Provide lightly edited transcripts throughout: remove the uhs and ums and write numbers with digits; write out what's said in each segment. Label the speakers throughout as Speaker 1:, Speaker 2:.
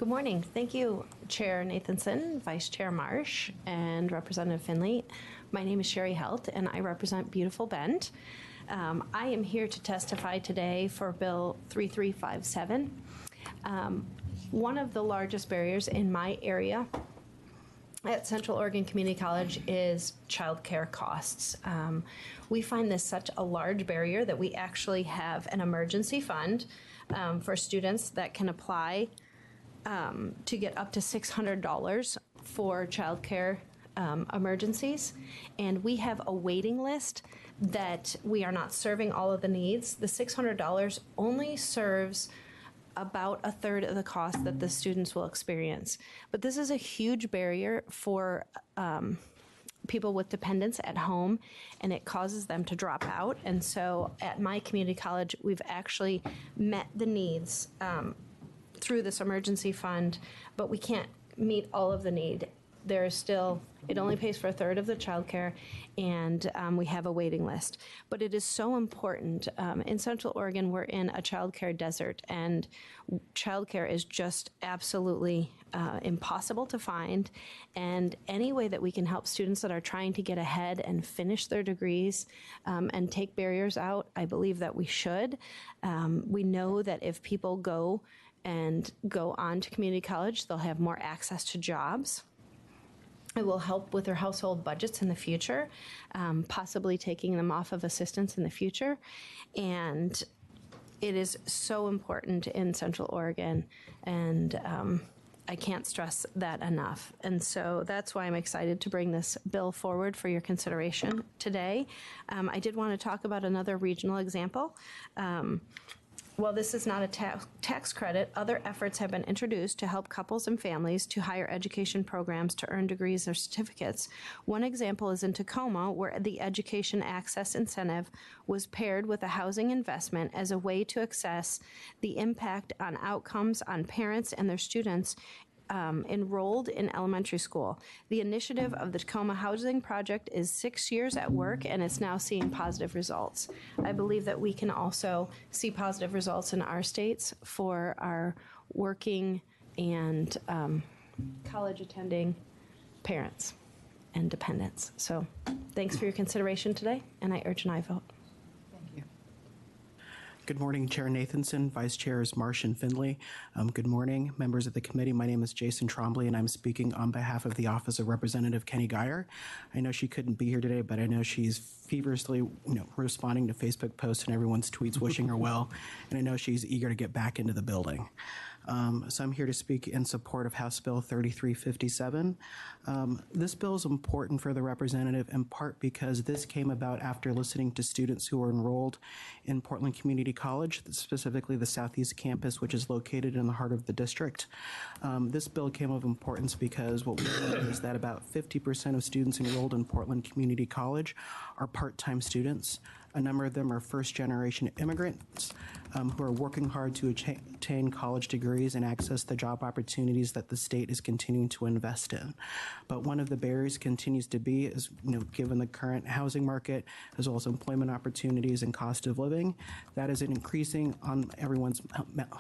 Speaker 1: Good morning. Thank you, Chair Nathanson, Vice Chair Marsh, and Representative Finley. My name is Sherry Helt, and I represent beautiful Bend. I am here to testify today for Bill 3357. One of the largest barriers in my area at Central Oregon Community College is childcare costs. We find this such a large barrier that we actually have an emergency fund for students that can apply to get up to $600 for childcare emergencies. And we have a waiting list that we are not serving all of the needs. The $600 only serves about a third of the cost that the students will experience. But this is a huge barrier for people with dependents at home, and it causes them to drop out. And so at my community college, we've actually met the needs through this emergency fund, but we can't meet all of the need. There is still, it only pays for a third of the childcare, and we have a waiting list. But it is so important. In Central Oregon, we're in a childcare desert, and childcare is just absolutely impossible to find. And any way that we can help students that are trying to get ahead and finish their degrees and take barriers out, I believe that we should. We know that if people go on to community college, they'll have more access to jobs. It will help with their household budgets in the future, possibly taking them off of assistance in the future. And it is so important in Central Oregon, and I can't stress that enough. And so that's why I'm excited to bring this bill forward for your consideration today. I did want to talk about another regional example. While this is not a tax credit, other efforts have been introduced to help couples and families to higher education programs to earn degrees or certificates. One example is in Tacoma, where the education access incentive was paired with a housing investment as a way to assess the impact on outcomes on parents and their students enrolled in elementary school. The initiative of the Tacoma Housing Project is 6 years at work, and it's now seeing positive results. I believe that we can also see positive results in our states for our working and college attending parents and dependents. So thanks for your consideration today, and I urge an aye vote.
Speaker 2: Good morning, Chair Nathanson, Vice Chairs Marsh and Finley. Good morning, members of the committee. My name is Jason Trombley, and I'm speaking on behalf of the Office of Representative Keny-Guyer. I know she couldn't be here today, but I know she's feverishly, responding to Facebook posts and everyone's tweets wishing her well, and I know she's eager to get back into the building. So I'm here to speak in support of House Bill 3357. This bill is important for the representative in part because this came about after listening to students who were enrolled in Portland Community College, specifically the Southeast campus, which is located in the heart of the district. This bill came of importance because what we know is that about 50% of students enrolled in Portland Community College are part-time students. A number of them are first-generation immigrants who are working hard to attain college degrees and access the job opportunities that the state is continuing to invest in. But one of the barriers continues to be, is, given the current housing market, as well as employment opportunities and cost of living, that is increasing on everyone's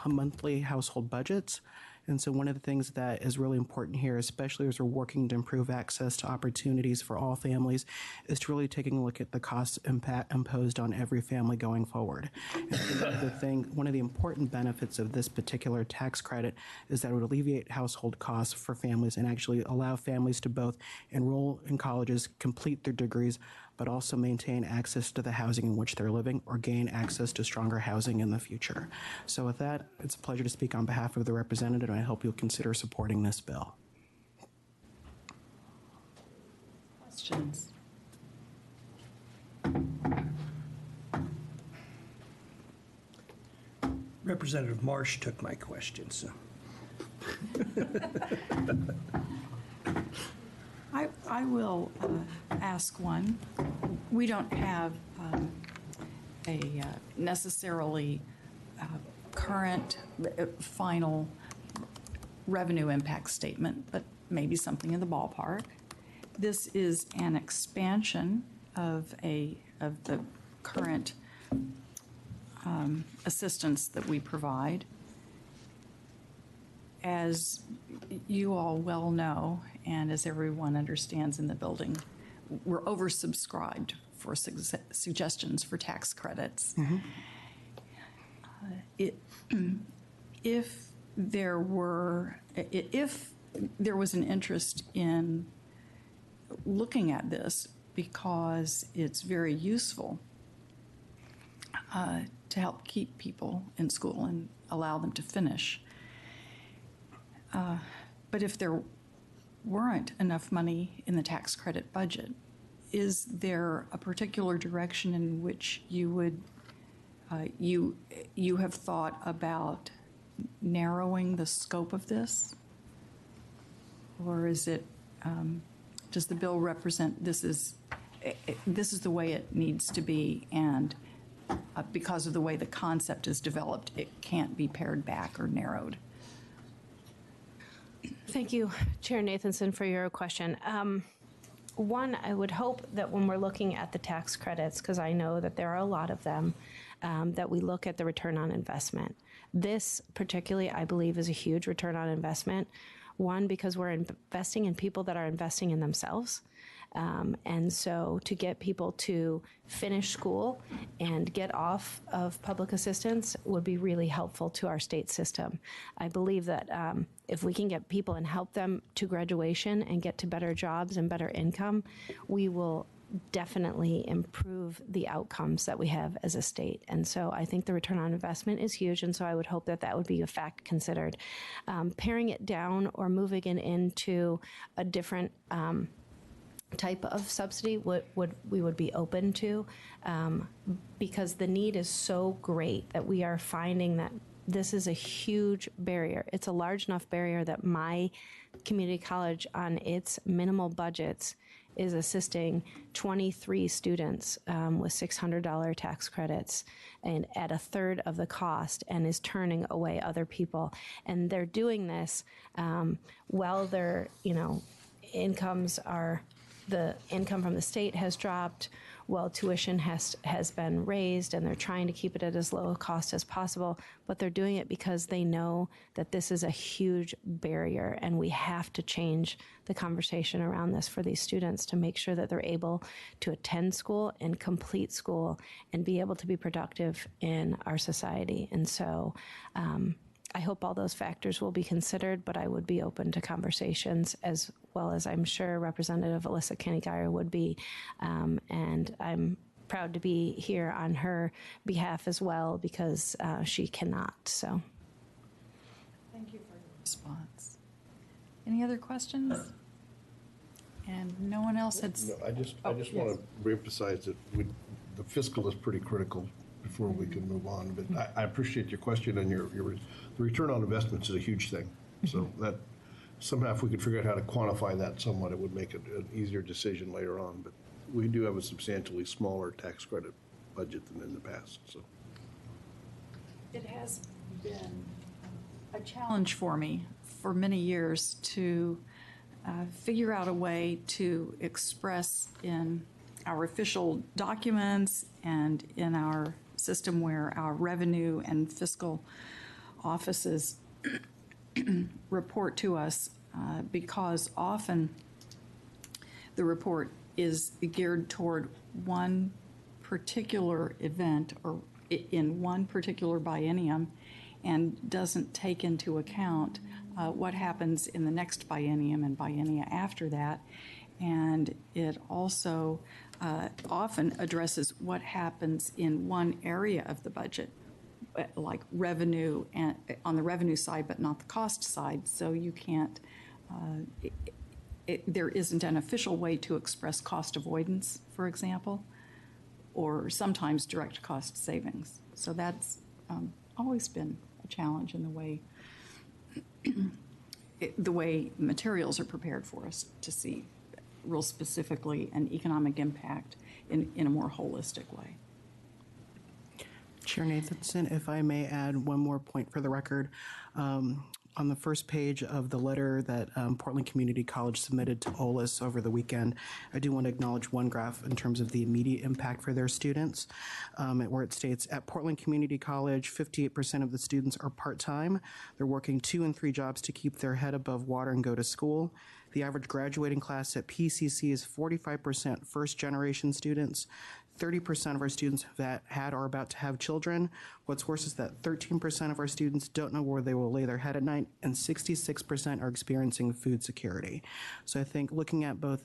Speaker 2: monthly household budgets. And so one of the things that is really important here, especially as we're working to improve access to opportunities for all families, is to really taking a look at the costs imposed on every family going forward. And one of the important benefits of this particular tax credit is that it would alleviate household costs for families and actually allow families to both enroll in colleges, complete their degrees, but also maintain access to the housing in which they're living or gain access to stronger housing in the future. So with that, it's a pleasure to speak on behalf of the representative, and I hope you'll consider supporting this bill.
Speaker 3: Questions?
Speaker 4: Representative Marsh took my question, so.
Speaker 3: I will ask one. We don't have a necessarily current final revenue impact statement, but maybe something in the ballpark. This is an expansion of the current assistance that we provide. as you all well know, and as everyone understands in the building, we're oversubscribed for suggestions for tax credits. If there was an interest in looking at this because it's very useful to help keep people in school and allow them to finish. But if there weren't enough money in the tax credit budget, is there a particular direction in which you would, you have thought about narrowing the scope of this? Or is it, does the bill represent this is the way it needs to be, and because of the way the concept is developed, it can't be pared back or narrowed?
Speaker 1: Thank you, Chair Nathanson, for your question. One, I would hope that when we're looking at the tax credits, because I know that there are a lot of them, that we look at the return on investment. This particularly, I believe, is a huge return on investment. One, because we're investing in people that are investing in themselves. And so to get people to finish school and get off of public assistance would be really helpful to our state system. I believe that if we can get people and help them to graduation and get to better jobs and better income, we will definitely improve the outcomes that we have as a state. And so I think the return on investment is huge, and so I would hope that that would be a fact considered. Paring it down or moving it into a different type of subsidy we would be open to, because the need is so great that we are finding that this is a huge barrier. It's a large enough barrier that my community college on its minimal budgets is assisting 23 students with $600 tax credits and at a third of the cost, and is turning away other people. And they're doing this while their, incomes are, the income from the state has dropped, while tuition has been raised, and they're trying to keep it at as low a cost as possible. But they're doing it because they know that this is a huge barrier, and we have to change the conversation around this for these students to make sure that they're able to attend school and complete school and be able to be productive in our society. And so I hope all those factors will be considered, but I would be open to conversations, as well as I'm sure Representative Alyssa Keny-Guyer would be. And I'm proud to be here on her behalf as well, because she cannot. So,
Speaker 3: thank you for your response. Any other questions? And no one else had.
Speaker 5: No, I just want to reemphasize that the fiscal is pretty critical before we can move on. But I appreciate your question, and the return on investments is a huge thing. So that somehow, if we could figure out how to quantify that somewhat, it would make it an easier decision later on. But we do have a substantially smaller tax credit budget than in the past. So
Speaker 3: It has been a challenge for me for many years to figure out a way to express in our official documents and in our system where our revenue and fiscal offices report to us, because often the report is geared toward one particular event or in one particular biennium, and doesn't take into account what happens in the next biennium and biennia after that. And it also often addresses what happens in one area of the budget, like revenue, and on the revenue side, but not the cost side. So you can't, there isn't an official way to express cost avoidance, for example, or sometimes direct cost savings. So that's always been a challenge in the way materials are prepared for us to see real specifically an economic impact in a more holistic way.
Speaker 2: Chair Nathanson, if I may add one more point for the record. on the first page of the letter that Portland Community College submitted to OLIS over the weekend, I do want to acknowledge one graph in terms of the immediate impact for their students, where it states, at Portland Community College, 58% of the students are part-time. They're working 2 and 3 jobs to keep their head above water and go to school. The average graduating class at PCC is 45% first-generation students. 30% of our students that had or are about to have children. What's worse is that 13% of our students don't know where they will lay their head at night, and 66% are experiencing food security. So I think looking at both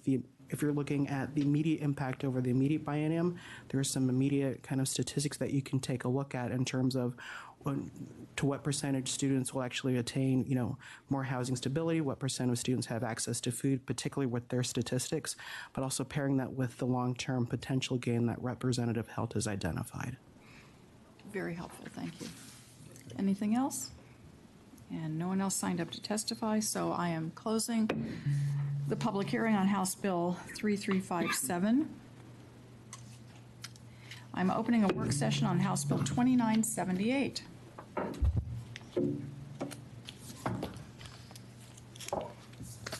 Speaker 2: if you're looking at the immediate impact over the immediate biennium, there are some immediate kind of statistics that you can take a look at in terms of to what percentage students will actually attain, more housing stability, what percent of students have access to food, particularly with their statistics, but also pairing that with the long-term potential gain that Representative Helt has identified.
Speaker 3: Very helpful, thank you. Anything else? And no one else signed up to testify, so I am closing the public hearing on House Bill 3357. I'm opening a work session on House Bill 2978.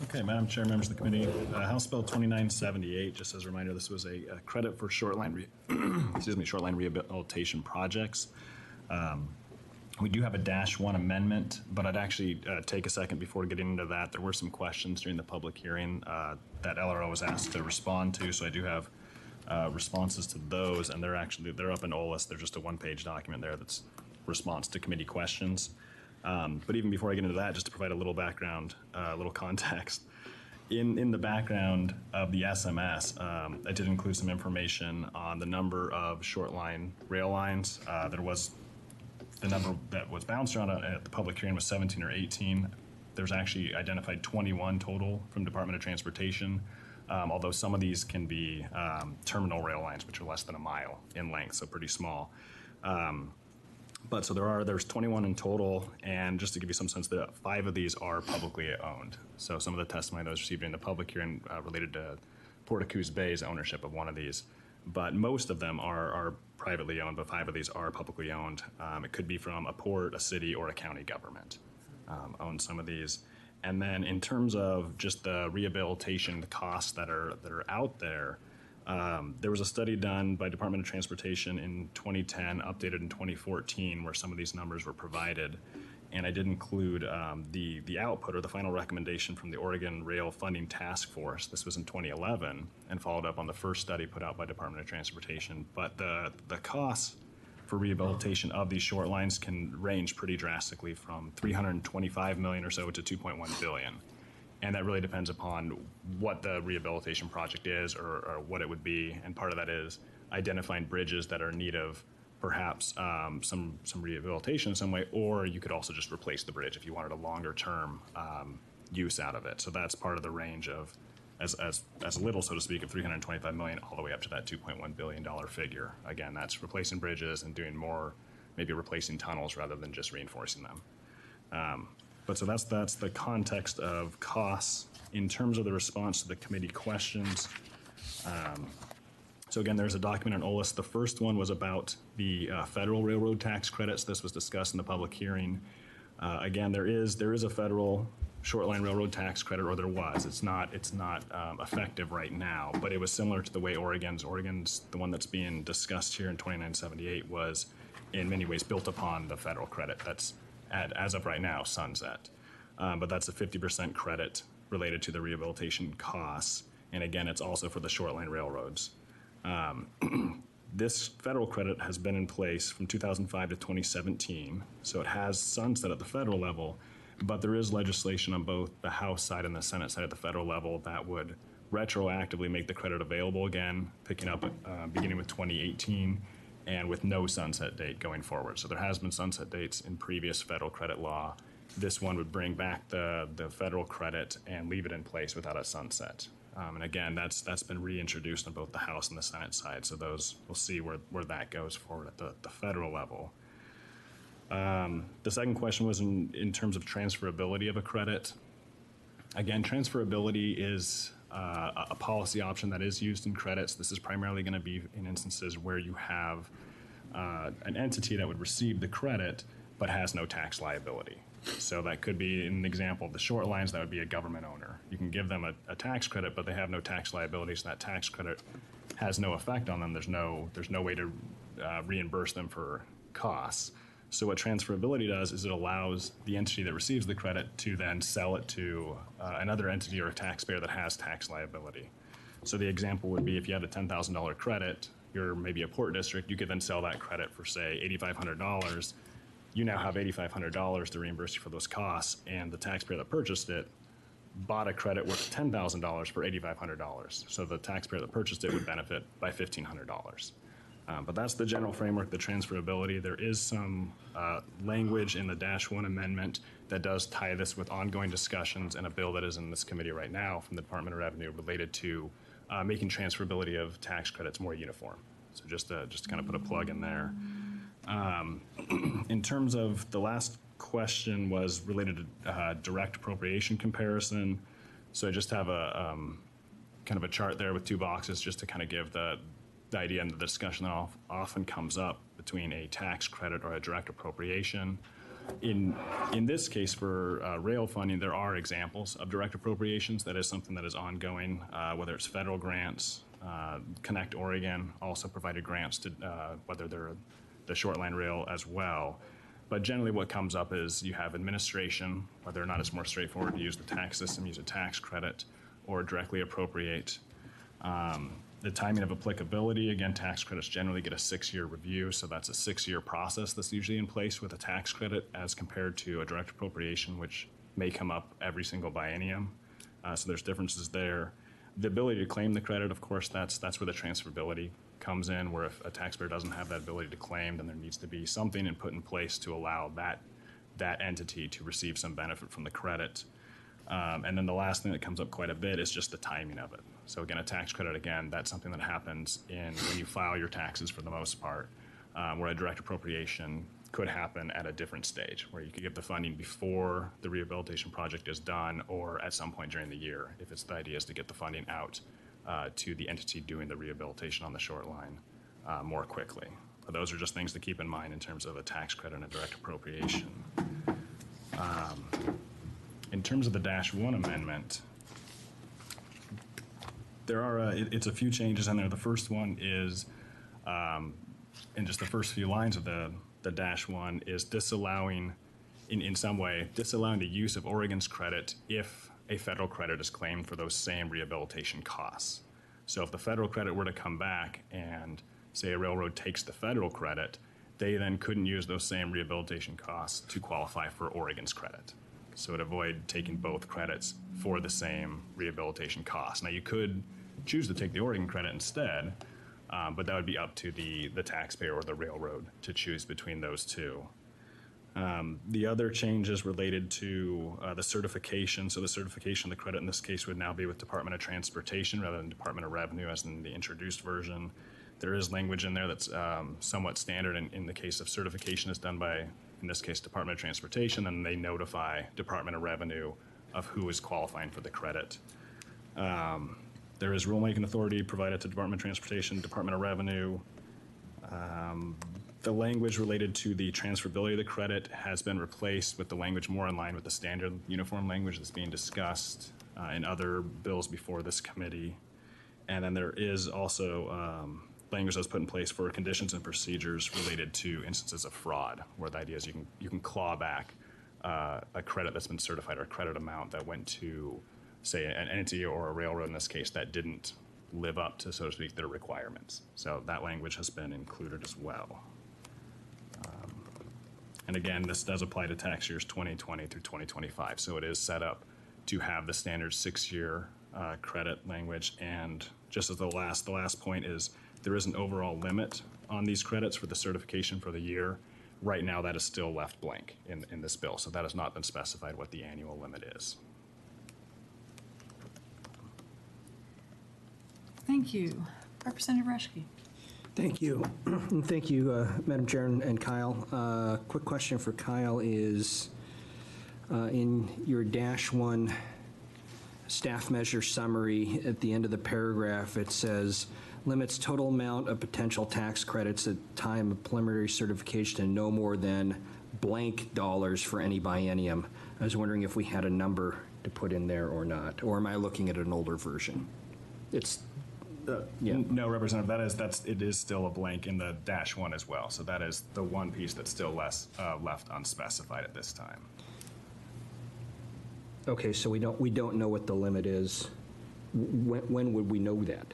Speaker 6: Okay, Madam Chair, members of the committee, House Bill 2978, just as a reminder, this was a credit for short-line short-line rehabilitation projects. We do have a -1 amendment, but I'd actually take a second before getting into that. There were some questions during the public hearing that LRO was asked to respond to, so I do have responses to those, and they're up in OLIS. They're just a one-page document there that's response to committee questions. But even before I get into that, just to provide a little background, a little context, in the background of the SMS, I did include some information on the number of short-line rail lines. There was the number that was bounced around at the public hearing was 17 or 18. There's actually identified 21 total from Department of Transportation. Although some of these can be terminal rail lines, which are less than a mile in length, so pretty small. But so there's 21 in total, and just to give you some sense, that 5 of these are publicly owned. So some of the testimony that was received in the public hearing related to Portacoos Bay's ownership of one of these. But most of them are privately owned, but 5 of these are publicly owned. It could be from a port, a city, or a county government owns some of these. And then in terms of just the rehabilitation, the costs that are out there, there was a study done by Department of Transportation in 2010, updated in 2014, where some of these numbers were provided. And I did include the output or the final recommendation from the Oregon Rail Funding Task Force. This was in 2011 and followed up on the first study put out by Department of Transportation. But the costs for rehabilitation of these short lines can range pretty drastically from $325 million or so to $2.1 billion. And that really depends upon what the rehabilitation project is or what it would be. And part of that is identifying bridges that are in need of perhaps some rehabilitation in some way, or you could also just replace the bridge if you wanted a longer term use out of it. So that's part of the range of as little, so to speak, of $325 million all the way up to that $2.1 billion figure. Again, that's replacing bridges and doing more, maybe replacing tunnels rather than just reinforcing them. But so that's the context of costs. In terms of the response to the committee questions, so again, there's a document on OLIS. The first one was about the federal railroad tax credits. This was discussed in the public hearing. Again, there is a federal short-line railroad tax credit, or there was. It's not effective right now, but it was similar to the way Oregon's, the one that's being discussed here in 2978, was in many ways built upon the federal credit that's as of right now sunset. But that's a 50% credit related to the rehabilitation costs. And again, it's also for the short-line railroads. This federal credit has been in place from 2005 to 2017, so it has sunset at the federal level, but there is legislation on both the House side and the Senate side at the federal level that would retroactively make the credit available again, picking up beginning with 2018 and with no sunset date going forward. So there has been sunset dates in previous federal credit law. This one would bring back the federal credit and leave it in place without a sunset. And again, that's been reintroduced on both the House and the Senate side. So we'll see where that goes forward at the federal level. The second question was in terms of transferability of a credit. Again, transferability is a policy option that is used in credits. This is primarily going to be in instances where you have an entity that would receive the credit but has no tax liability. So that could be, in an example of the short lines, that would be a government owner. You can give them a tax credit, but they have no tax liabilities, and that tax credit has no effect on them. There's no way to reimburse them for costs. So what transferability does is it allows the entity that receives the credit to then sell it to another entity or a taxpayer that has tax liability. So the example would be if you had a $10,000 credit, you're maybe a port district, you could then sell that credit for, say, $8,500. You now have $8,500 to reimburse you for those costs, and the taxpayer that purchased it bought a credit worth $10,000 for $8,500. So the taxpayer that purchased it would benefit by $1,500. But that's the general framework, the transferability. There is some language in the -1 amendment that does tie this with ongoing discussions and a bill that is in this committee right now from the Department of Revenue related to making transferability of tax credits more uniform. So just to kind of put a plug in there. In terms of the last question was related to direct appropriation comparison. So I just have a kind of a chart there with two boxes just to kind of give the idea and the discussion that often comes up between a tax credit or a direct appropriation. In this case, for rail funding, there are examples of direct appropriations. That is something that is ongoing, whether it's federal grants. Connect Oregon also provided grants to whether they're the short line rail as well. But generally what comes up is you have administration, whether or not it's more straightforward to use the tax system, use a tax credit, or directly appropriate. The timing of applicability, again, tax credits generally get a 6-year review, so that's a 6-year process that's usually in place with a tax credit as compared to a direct appropriation, which may come up every single biennium. So there's differences there. The ability to claim the credit, of course, that's where the transferability comes in, where if a taxpayer doesn't have that ability to claim, then there needs to be something put in place to allow that entity to receive some benefit from the credit. And then the last thing that comes up quite a bit is just the timing of it. So again, a tax credit, again, that's something that happens when you file your taxes for the most part, where a direct appropriation could happen at a different stage, where you could get the funding before the rehabilitation project is done or at some point during the year, if it's the idea is to get the funding out to the entity doing the rehabilitation on the short line more quickly. But those are just things to keep in mind in terms of a tax credit and a direct appropriation. In terms of the -1 amendment, there are it's a few changes in there. The first one is, in just the first few lines of the -1, is disallowing, in some way, disallowing the use of Oregon's credit if a federal credit is claimed for those same rehabilitation costs. So if the federal credit were to come back and, say, a railroad takes the federal credit, they then couldn't use those same rehabilitation costs to qualify for Oregon's credit. So it avoid taking both credits for the same rehabilitation costs. Now you could choose to take the Oregon credit instead, but that would be up to the taxpayer or the railroad to choose between those two. The other changes related to the certification. So the certification of the credit in this case would now be with Department of Transportation rather than Department of Revenue as in the introduced version. There is language in there that's somewhat standard in the case of certification is done by, in this case, Department of Transportation, and they notify Department of Revenue of who is qualifying for the credit. There is rulemaking authority provided to Department of Transportation, Department of Revenue. The language related to the transferability of the credit has been replaced with the language more in line with the standard uniform language that's being discussed in other bills before this committee. And then there is also language that's put in place for conditions and procedures related to instances of fraud, where the idea is you can claw back a credit that's been certified or a credit amount that went to, say, an entity or a railroad in this case that didn't live up to, so to speak, their requirements. So that language has been included as well. And again, this does apply to tax years 2020 through 2025. So it is set up to have the standard 6-year credit language. And just as the last point is, there is an overall limit on these credits for the certification for the year. Right now, that is still left blank in this bill. So that has not been specified what the annual limit is.
Speaker 3: Thank you. Representative Reschke.
Speaker 4: Thank you. And thank you, Madam Chair and Kyle. Quick question for Kyle is, in your -1 staff measure summary, at the end of the paragraph, it says, limits total amount of potential tax credits at time of preliminary certification to no more than blank dollars for any biennium. I was wondering if we had a number to put in there or not, or am I looking at an older version? It's, yeah.
Speaker 6: No, Representative, it is still a blank in the -1 as well. So that is the one piece that's still left unspecified at this time.
Speaker 4: Okay, so we don't know what the limit is. When would we know that?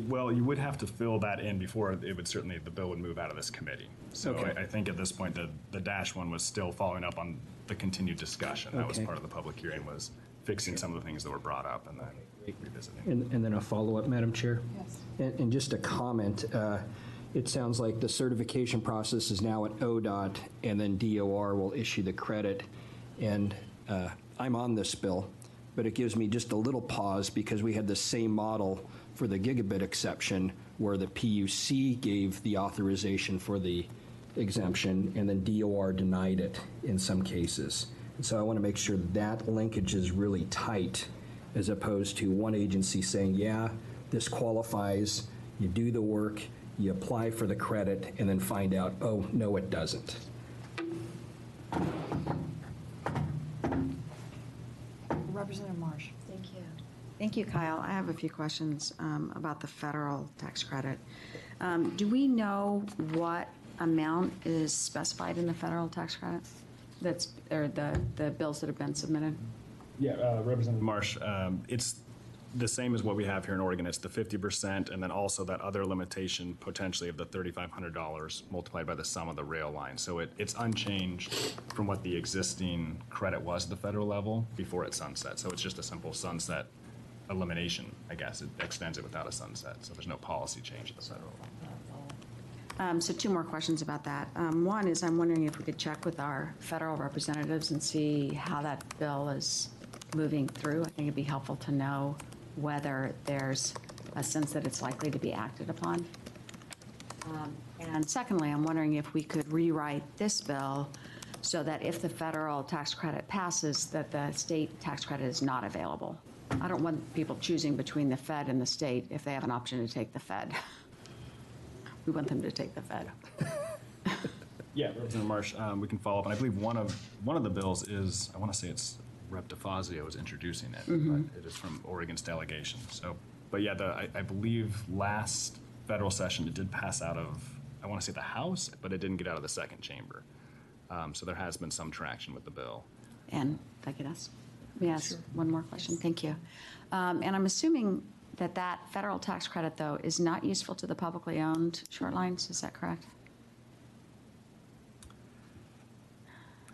Speaker 6: Well, you would have to fill that in before it would certainly, the bill would move out of this committee. So
Speaker 4: Okay.
Speaker 6: I think at this point, the -1 was still following up on the continued discussion. That was
Speaker 4: Okay.
Speaker 6: part of the public hearing, was fixing some of the things that were brought up and then revisiting.
Speaker 4: And then a follow-up, Madam Chair?
Speaker 3: Yes.
Speaker 4: And just a comment, it sounds like the certification process is now at ODOT, and then DOR will issue the credit. And I'm on this bill, but it gives me just a little pause because we had the same model for the gigabit exception where the PUC gave the authorization for the exemption, and then DOR denied it in some cases. And so I want to make sure that linkage is really tight, as opposed to one agency saying, yeah, this qualifies, you do the work, you apply for the credit, and then find out, oh, no, it doesn't.
Speaker 3: Representative Marsh.
Speaker 7: Thank you. Thank you, Kyle. I have a few questions about the federal tax credit. Do we know what amount is specified in the federal tax credit? Or the bills that have been submitted?
Speaker 6: Yeah, Representative Marsh, it's the same as what we have here in Oregon. It's the 50%, and then also that other limitation potentially of the $3,500 multiplied by the sum of the rail line. So it's unchanged from what the existing credit was at the federal level before it sunset. So it's just a simple sunset elimination, I guess. It extends it without a sunset. So there's no policy change at the federal level.
Speaker 7: So two more questions about that. One is I'm wondering if we could check with our federal representatives and see how that bill is moving through. I think it'd be helpful to know whether there's a sense that it's likely to be acted upon. And secondly, I'm wondering if we could rewrite this bill so that if the federal tax credit passes, that the state tax credit is not available. I don't want people choosing between the Fed and the state if they have an option to take the Fed. We want them to take the Fed.
Speaker 6: Yeah, Representative Marsh, we can follow up, and I believe one of the bills is, I want to say it's Rep. DeFazio is introducing it, but it is from Oregon's delegation. So, but yeah, I believe last federal session it did pass out of, I want to say the House, but it didn't get out of the second chamber. So there has been some traction with the bill.
Speaker 7: And if I could ask, let me ask one more question. Thank you. And I'm assuming that federal tax credit, though, is not useful to the publicly owned short lines. Is that correct?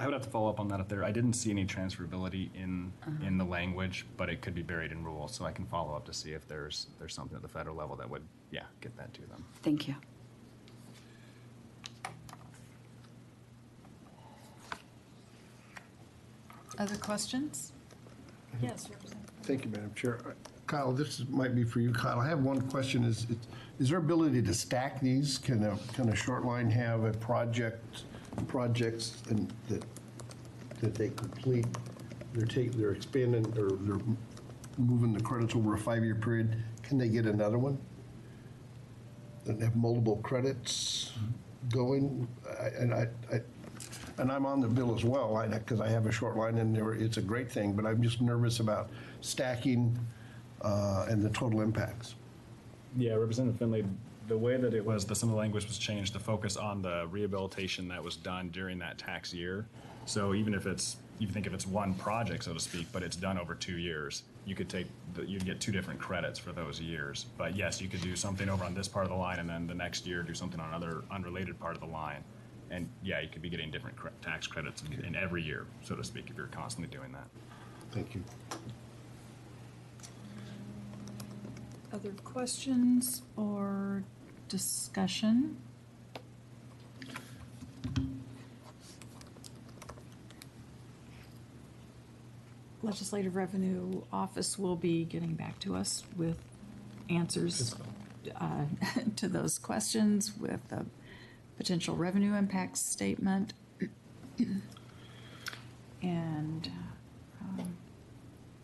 Speaker 6: I would have to follow up on that if I didn't see any transferability in the language, but it could be buried in rules. So I can follow up to see if there's something at the federal level that would, yeah, get that to them.
Speaker 7: Thank you.
Speaker 3: Other questions? Yes, Representative.
Speaker 5: Thank you, Madam Chair. Kyle, might be for you, Kyle. I have one question. Is there ability to stack these? Can a short line have a projects and that they complete? They're expanding or they're moving the credits over a 5-year period. Can they get another one and have multiple credits going? And I'm on the bill as well, because I have a short line and it's a great thing, but I'm just nervous about stacking and the total impacts.
Speaker 6: Yeah, Representative Finley, the way that it was, some of the language was changed to focus on the rehabilitation that was done during that tax year. So even if you think if it's one project, so to speak, but it's done over 2 years, you could you'd get 2 different credits for those years. But yes, you could do something over on this part of the line and then the next year do something on another unrelated part of the line. And yeah, you could be getting different tax credits in every year, so to speak, if you're constantly doing that.
Speaker 5: Thank you.
Speaker 3: Other questions or discussion? Legislative Revenue Office will be getting back to us with answers to those questions, with a potential revenue impact statement. And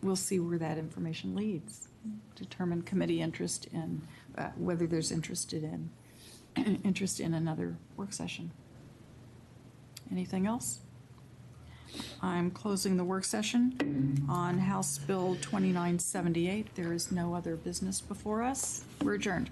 Speaker 3: we'll see where that information leads. Determine committee interest in, whether there's interested in interest in another work session. Anything else? I'm closing the work session on House Bill 2978. There is no other business before us. We're adjourned.